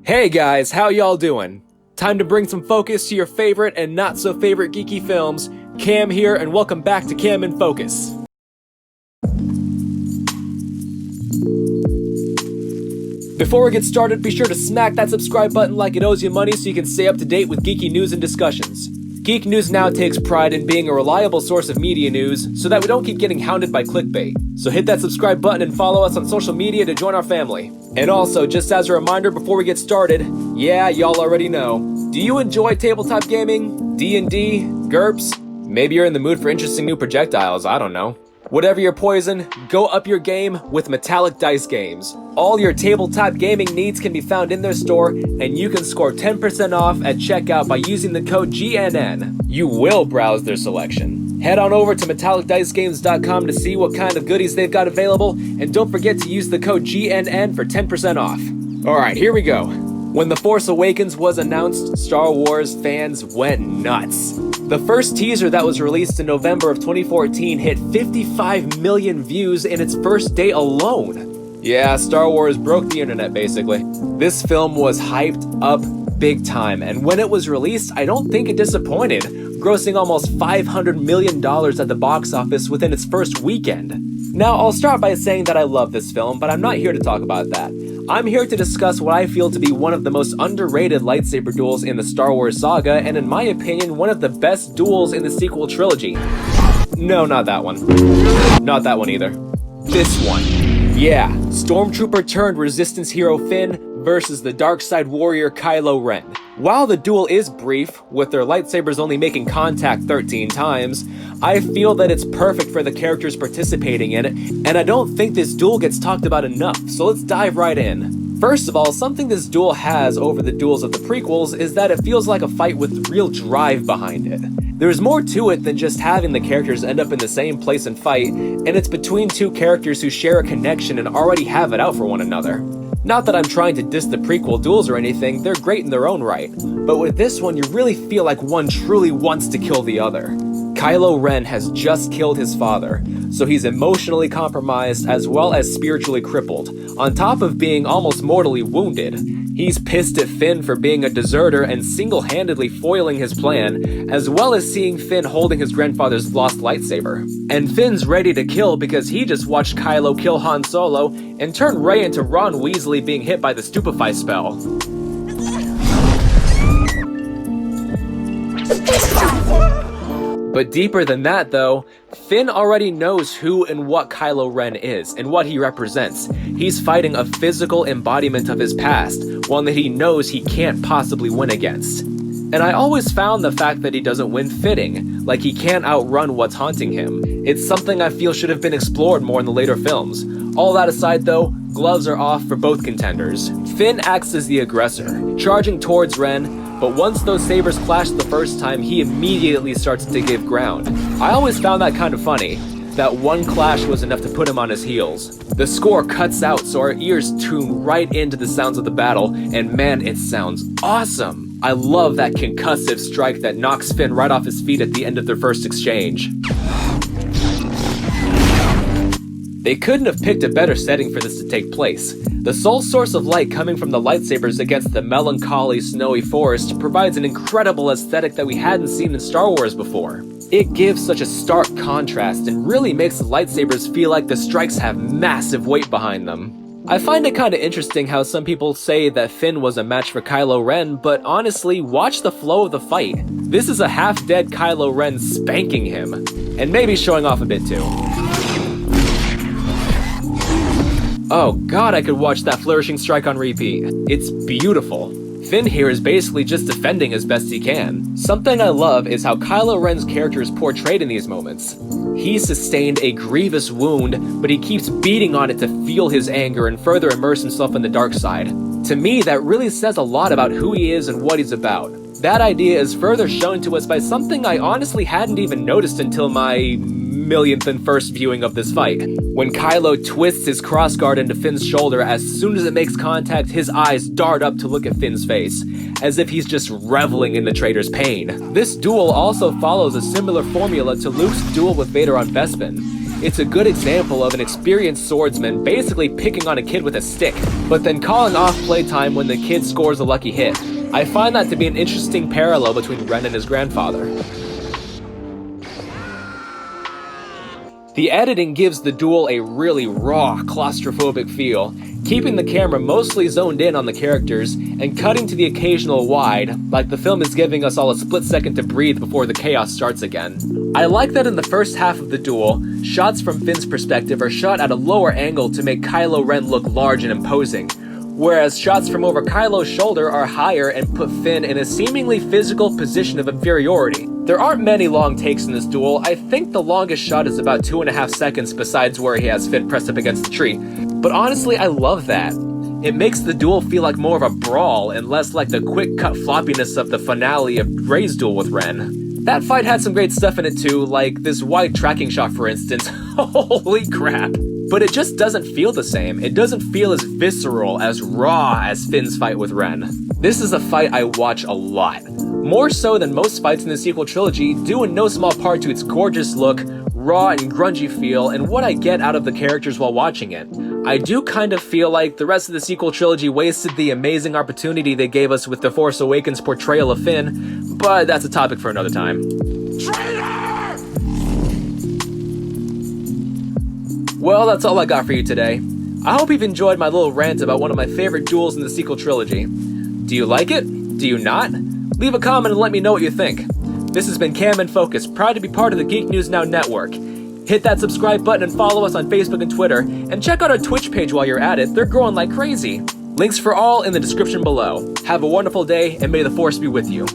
Hey guys, how y'all doing? Time to bring some focus to your favorite and not so favorite geeky films. Cam here, and welcome back to Cam in Focus. Before we get started, be sure to smack that subscribe button like it owes you money so you can stay up to date with geeky news and discussions. Geek News Now takes pride in being a reliable source of media news so that we don't keep getting hounded by clickbait. So hit that subscribe button and follow us on social media to join our family. And also, just as a reminder before we get started, yeah, y'all already know. Do you enjoy tabletop gaming, D&D, GURPS? Maybe you're in the mood for interesting new projectiles, I don't know. Whatever your poison, go up your game with Metallic Dice Games. All your tabletop gaming needs can be found in their store, and you can score 10% off at checkout by using the code GNN. You will browse their selection. Head on over to metallicdicegames.com to see what kind of goodies they've got available, and don't forget to use the code GNN for 10% off. Alright, here we go. When The Force Awakens was announced, Star Wars fans went nuts. The first teaser that was released in November of 2014 hit 55 million views in its first day alone. Yeah, Star Wars broke the internet basically. This film was hyped up big time, and when it was released, I don't think it disappointed, grossing almost $500 million at the box office within its first weekend. Now, I'll start by saying that I love this film, but I'm not here to talk about that. I'm here to discuss what I feel to be one of the most underrated lightsaber duels in the Star Wars saga, and in my opinion, one of the best duels in the sequel trilogy. No, not that one. Not that one either. This one. Yeah, Stormtrooper turned Resistance hero Finn versus the dark side warrior Kylo Ren. While the duel is brief, with their lightsabers only making contact 13 times, I feel that it's perfect for the characters participating in it, and I don't think this duel gets talked about enough, so let's dive right in. First of all, something this duel has over the duels of the prequels is that it feels like a fight with real drive behind it. There's more to it than just having the characters end up in the same place and fight, and it's between two characters who share a connection and already have it out for one another. Not that I'm trying to diss the prequel duels or anything, they're great in their own right, but with this one you really feel like one truly wants to kill the other. Kylo Ren has just killed his father, so he's emotionally compromised as well as spiritually crippled, on top of being almost mortally wounded. He's pissed at Finn for being a deserter and single-handedly foiling his plan, as well as seeing Finn holding his grandfather's lost lightsaber. And Finn's ready to kill because he just watched Kylo kill Han Solo and turn Rey into Ron Weasley being hit by the Stupefy spell. But deeper than that though, Finn already knows who and what Kylo Ren is, and what he represents. He's fighting a physical embodiment of his past, one that he knows he can't possibly win against. And I always found the fact that he doesn't win fitting, like he can't outrun what's haunting him. It's something I feel should have been explored more in the later films. All that aside though, gloves are off for both contenders. Finn acts as the aggressor, charging towards Ren, but once those sabers clash the first time, he immediately starts to give ground. I always found that kind of funny. That one clash was enough to put him on his heels. The score cuts out so our ears tune right into the sounds of the battle, and man, it sounds awesome. I love that concussive strike that knocks Finn right off his feet at the end of their first exchange. They couldn't have picked a better setting for this to take place. The sole source of light coming from the lightsabers against the melancholy, snowy forest provides an incredible aesthetic that we hadn't seen in Star Wars before. It gives such a stark contrast and really makes the lightsabers feel like the strikes have massive weight behind them. I find it kinda interesting how some people say that Finn was a match for Kylo Ren, but honestly, watch the flow of the fight. This is a half-dead Kylo Ren spanking him, and maybe showing off a bit too. Oh god, I could watch that flourishing strike on repeat. It's beautiful. Finn here is basically just defending as best he can. Something I love is how Kylo Ren's character is portrayed in these moments. He sustained a grievous wound, but he keeps beating on it to feel his anger and further immerse himself in the dark side. To me, that really says a lot about who he is and what he's about. That idea is further shown to us by something I honestly hadn't even noticed until my millionth and first viewing of this fight. When Kylo twists his crossguard into Finn's shoulder, as soon as it makes contact, his eyes dart up to look at Finn's face, as if he's just reveling in the traitor's pain. This duel also follows a similar formula to Luke's duel with Vader on Bespin. It's a good example of an experienced swordsman basically picking on a kid with a stick, but then calling off playtime when the kid scores a lucky hit. I find that to be an interesting parallel between Ren and his grandfather. The editing gives the duel a really raw, claustrophobic feel, keeping the camera mostly zoned in on the characters and cutting to the occasional wide, like the film is giving us all a split second to breathe before the chaos starts again. I like that in the first half of the duel, shots from Finn's perspective are shot at a lower angle to make Kylo Ren look large and imposing, whereas shots from over Kylo's shoulder are higher and put Finn in a seemingly physical position of inferiority. There aren't many long takes in this duel. I think the longest shot is about 2.5 seconds besides where he has Finn pressed up against the tree. But honestly, I love that. It makes the duel feel like more of a brawl and less like the quick cut floppiness of the finale of Rey's duel with Ren. That fight had some great stuff in it too, like this wide tracking shot for instance. Holy crap. But it just doesn't feel the same. It doesn't feel as visceral, as raw as Finn's fight with Ren. This is a fight I watch a lot. More so than most fights in the sequel trilogy, due in no small part to its gorgeous look, raw and grungy feel, and what I get out of the characters while watching it. I do kind of feel like the rest of the sequel trilogy wasted the amazing opportunity they gave us with the Force Awakens portrayal of Finn, but that's a topic for another time. Traitor! Well, that's all I got for you today. I hope you've enjoyed my little rant about one of my favorite duels in the sequel trilogy. Do you like it? Do you not? Leave a comment and let me know what you think. This has been Cam in Focus, proud to be part of the Geek News Now network. Hit that subscribe button and follow us on Facebook and Twitter, and check out our Twitch page while you're at it. They're growing like crazy. Links for all in the description below. Have a wonderful day, and may the Force be with you.